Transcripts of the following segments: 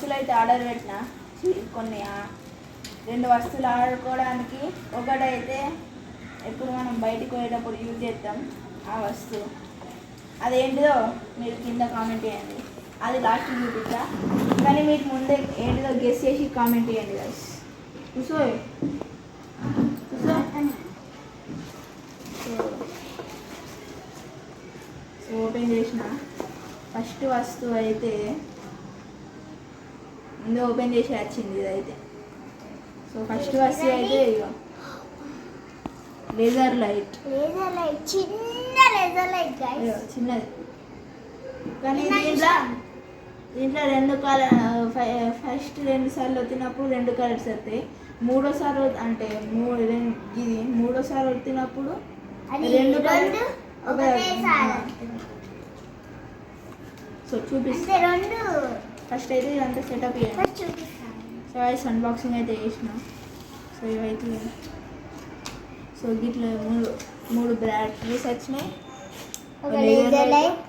వస్తువులు అయితే ఆర్డర్ పెట్టిన. కొన్ని 2 వస్తువులు ఆడుకోవడానికి. ఒకటైతే ఎప్పుడు మనం బయటికి పోయేటప్పుడు యూజ్ చేస్తాం ఆ వస్తువు, అదేంటిదో మీరు కింద కామెంట్ చేయండి. అది లాస్ట్ చూపిస్తా, కానీ మీరు ముందే ఏంటిదో గెస్ చేసి కామెంట్ చేయండి గైస్. కూర్చో ఓపెన్ చేసిన ఫస్ట్ వస్తువు అయితే ముందు ఓపెన్ చేసి వచ్చింది ఇదైతే. సో ఫస్ట్ వస్తువు అయితే ఇక లేజర్ లైట్. చిన్న లేజర్ లైట్ గైస్, చిన్నది. కానీ దీంట్లో 2 కలర్. ఫస్ట్ 2 సార్లు వచ్చినప్పుడు 2 కలర్స్ వస్తాయి. మూడోసారి అంటే ఇది మూడోసారి వచ్చినప్పుడు 2 కలర్. సో చూపిస్తా. ఫస్ట్ అయితే ఇదంతా సెటప్ చేయండి. సో అయితే అన్బాక్సింగ్ అయితే చేసిన. సో ఇవైతే సో గిట్ల 3 బ్యాటరీస్ వచ్చినాయి.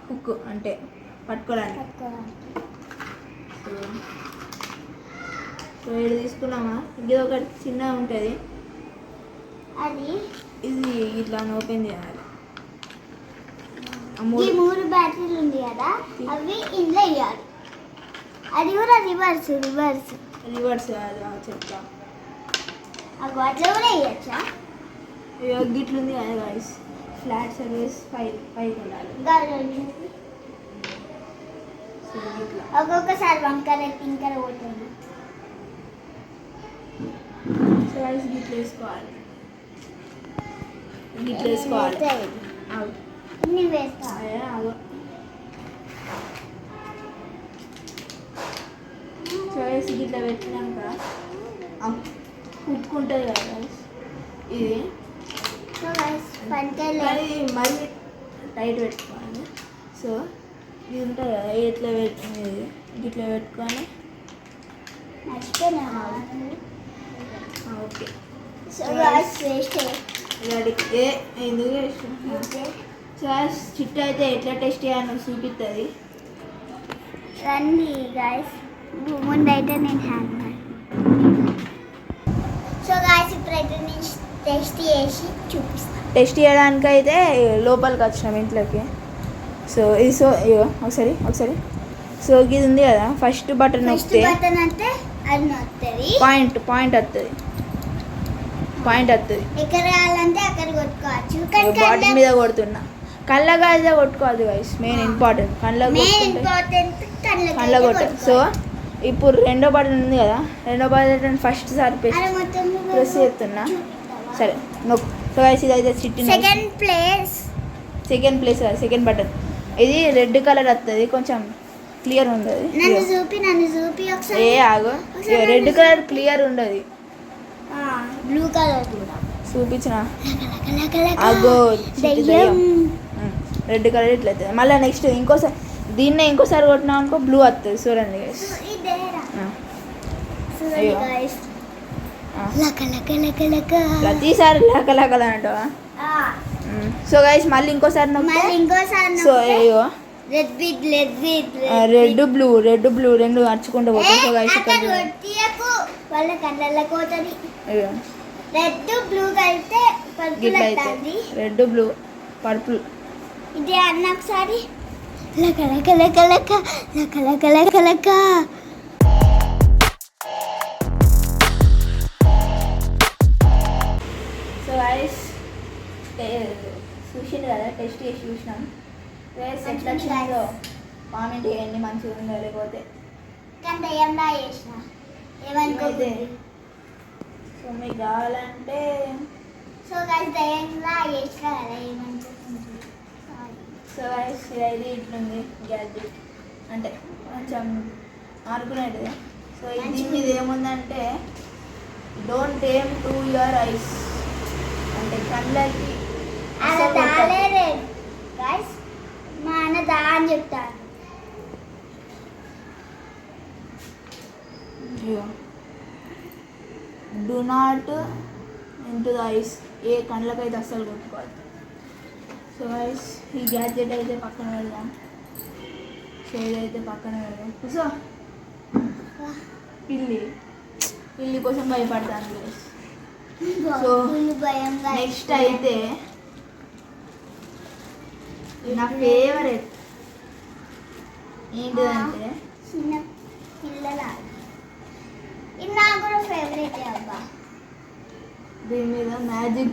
హుక్ అంటే పట్టుకోవడానికి. సో ఇది తీసుకున్నామా, ఇది ఒకటి చిన్నగా ఉంటుంది, ఇది ఇట్లా ఓపెన్ చేయాలి. 3 బ్యాటరీలు ఉంది కదా, అవి ఇంట్లో వేయాలి. అది కూడా రివర్స్ చెప్తా. అట్లా కూడా వేయచ్చా? గిట్లుంది కదా గైస్, ఫ్లాట్ సర్వీస్ పైకి ఉండాలి. ఒక్కొక్కసారి వంకర టింకర పోతుంది. సో గైస్ గిట్ల వేసుకోవాలి. సో గైస్ గిట్ల పెట్టినాక కుట్టుకుంటుంది కదా గైస్ ఇది. మరి టైట్ పెట్టుకోవాలి. సో ఇది ఉంటుంది కదా, ఇట్లా పెట్టింది ఇట్లా పెట్టుకొని ఓకే. రెడీ. ఎందుకు చిట్టు అయితే ఎట్లా టెస్ట్ చేయాలో చూపిస్తుంది. రండి గైస్, ముందైతే నేను హ్యాండ్. సో గైస్ ఇప్పుడైతే నేను టెస్ట్ చేసి చూపిస్తాను. టెస్ట్ చేయడానికి అయితే లోపలికి వచ్చినాం ఇంట్లోకి. సో ఇది ఒకసారి సో ఇది ఉంది కదా, ఫస్ట్ బటన్ వస్తే పాయింట్ వస్తుంది. ఎక్కడ కావాలంటే అక్కడ కొట్టుకోవచ్చు. బాటిల్ మీద కొడుతున్నా, కళ్ళగా అయితే కొట్టుకోవద్దు గైస్, మెయిన్ ఇంపార్టెంట్. కళ్ళ కొట్టాలి. సో ఇప్పుడు 2వ బటన్ ఉంది కదా, 2వ బటన్ ఫస్ట్ సారి ప్రెస్ చేస్తున్నా. సరే నొక్కు. సో గైస్ ఇదైతే చిట్టి సెకండ్ ప్లేస్ కాదు, సెకండ్ బటన్. ఇది రెడ్ కలర్ వస్తుంది, కొంచెం క్లియర్ ఉండదు. ఆగు, రెడ్ కలర్ క్లియర్ ఉండదు, బ్లూ కలర్ చూపించిన. అగో రెడ్ కలర్ ఇట్లా అవుతుంది. మళ్ళీ నెక్స్ట్ ఇంకోసారి కొట్టినా అనుకో బ్లూ వస్తుంది. చూడండి గైస్, ప్రతిసారి లకలకల అంటావా? సో గైస్ మళ్ళీ ఇంకోసారి సో అయ్యో రెడ్ బ్లూ 2 అరుచుకుంటూ పోతాయి. So guys red blue purple. ఇది అన్న ఒకసారి లక లక లక లక లక లక లక లక. సో గైస్ చూసిండు కదా, టెస్ట్ చేసి చూసినాం. ఎట్లా వచ్చిందో కామెంట్ చేయండి, మంచిగా ఉందో లేకపోతే. సో మీకు కావాలంటే సో దయంగా చేసిన కదా ఏమనుకుంటుంది. సో గైస్ ఇది ఇట్లుంది గ్యాడ్జెట్, అంటే కొంచెం ఆడుకునేది. సో దీని ఏముందంటే don't aim to your eyes, అంటే కళ్ళకి మా అన్న దా అని చెప్తాను. Do not into the eyes, ఏ కళ్ళకైతే అస్సలు కొట్టుకోవద్దు. సో గైస్ ఈ గ్యాడ్జెట్ అయితే పక్కన పెడదాం. సో ఇదైతే పక్కన పెడదాం. సో పిల్లి పిల్లి కోసం భయపడతాను guys. సో భయంగా నెక్స్ట్ అయితే నా ఫేవరెట్ ఏంటిదంటే చిన్న పిల్లల ఇది నాకు కూడా ఫేవరెట్ అబ్బా. దీని మీద magic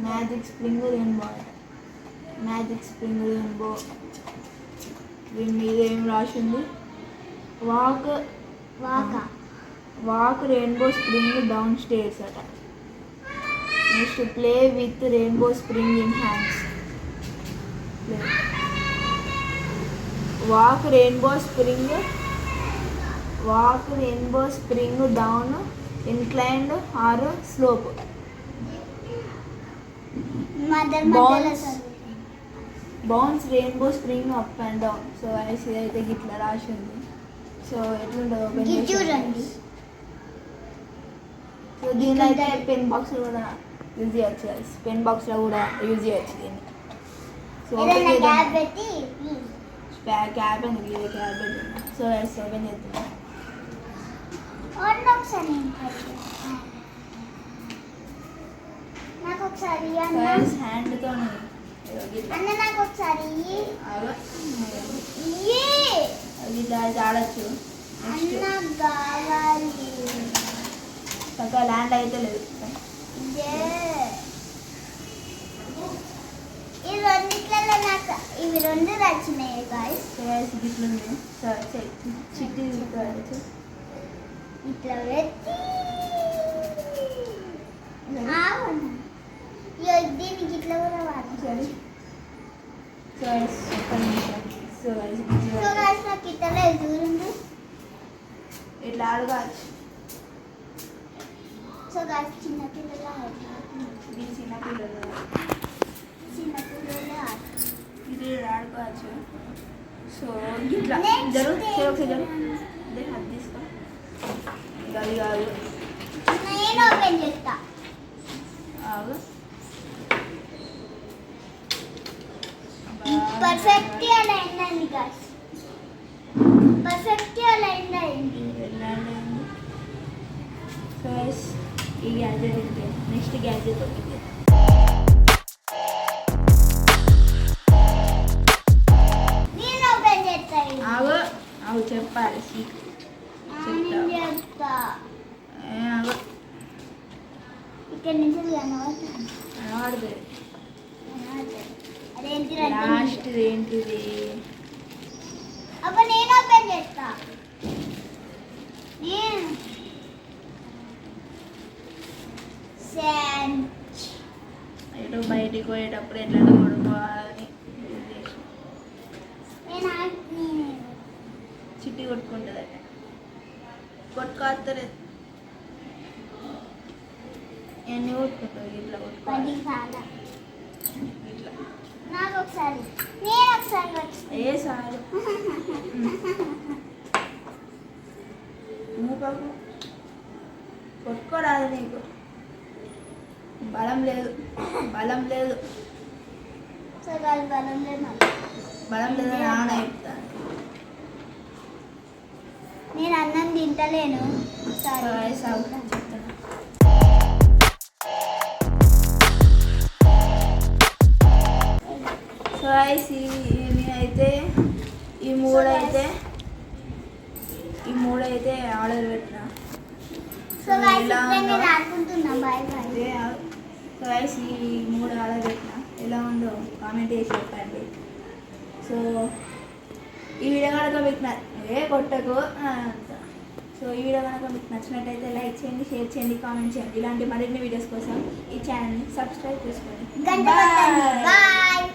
magic spring rainbow magic spring rainbow. దీని మీద ఏం రాసింది? Walk walk rainbow spring down stairs అట. Next play with rainbow spring in hands. Walk rainbow spring down inclined or slope. Bounce rainbow spring up and down. So eyes అయితే గిట్లా రాసి ఉంది. So ఎట్లుంటుంది ఓపెన్ చూడండి. సో దీని అయితే pen box కూడా యూజ్ చేయొచ్చు గైస్. పెన్ బాక్స్లో కూడా యూజ్ చేయొచ్చు దీన్ని. సో క్యాబ్ పెట్టి క్యాబ్ ఎందుకు లేదు? క్యాబ్ పెట్టి సో ఐస్ ఓపెన్ చేస్తున్నాం. ఒకసారి నాకు ఒకసారి హ్యాండ్తో అన్న నాకు ఒకసారి ఇట్లా ఆడచ్చు. అన్న కావాలి. చక్కగా ల్యాండ్ అయితే లేదు. ఈ రెండిట్లలో నాకు ఇవి రెండు నచ్చినాయి గాయస్. ఇట్లా చిట్టి ఇట్లా పెట్టి దీనికి ఇట్లా కూడా వాడు. సరే సో గాయస్ నాకు ఇట్లా చూడండి ఇట్లా ఆడుకోవచ్చు. సో గాయస్ చిన్నపిల్లల ఇది చిన్నపిల్లలు ఇది ఆడుకోవచ్చు. సో ఇట్లా ఒకసారి అది తీసుకో. అది కాదు నేను ఓపెన్ చేస్తా. పర్ఫెక్ట్ అలైన్ అయింది గాయ్స్. పర్ఫెక్ట్ అలైన్ అయింది. సో ఈ గ్యాజెట్ అయితే నెక్స్ట్ గ్యాజెట్ ఒకటి నేను ఓపెన్ చేస్తా. అవి చెప్పాలి. చెప్తా ఇక్కడ నుంచి కనబడుతుంది. అదేంటి లాస్ట్ ఏంటిది? అప్పుడు నేను ఓపెన్ చేస్తా. ఎటు బయటికి పోయేటప్పుడు ఎట్లా కొడుకోవాలని చిట్టి కొట్టుకుంటుంది. కొట్టుకోలేదు ఎన్ని కొట్టుకుంటుంది. ఇట్లా కొట్టుకోవాలి. ఇట్లా నాకు ఒకసారి నేను ఒకసారి ఏ సార్ మూపకు కొట్టుకోరాదు. నీకు బలం లేదు. సగాలు బలం లేదు. నాన్న చెప్తాను. నేను అన్నం తింటలేను. చెప్తాను. సో నేనైతే ఈ మూడైతే ఆర్డర్ పెట్టిన. సో నేను ఆడుకుంటున్నా. Bye bye. సో ఈ 3 ఆర్డర్ పెట్టిన. ఎలా ఉందో కామెంట్ చేసి చెప్పండి. సో ఈ వీడియో కనుక మీకు కొట్టకు. సో ఈ వీడియో కనుక మీకు నచ్చినట్టయితే లైక్ చేయండి, షేర్ చేయండి, కామెంట్ చేయండి. ఇలాంటి మరిన్ని వీడియోస్ కోసం ఈ ఛానల్ని సబ్స్క్రైబ్ చేసుకోండి. బాయ్.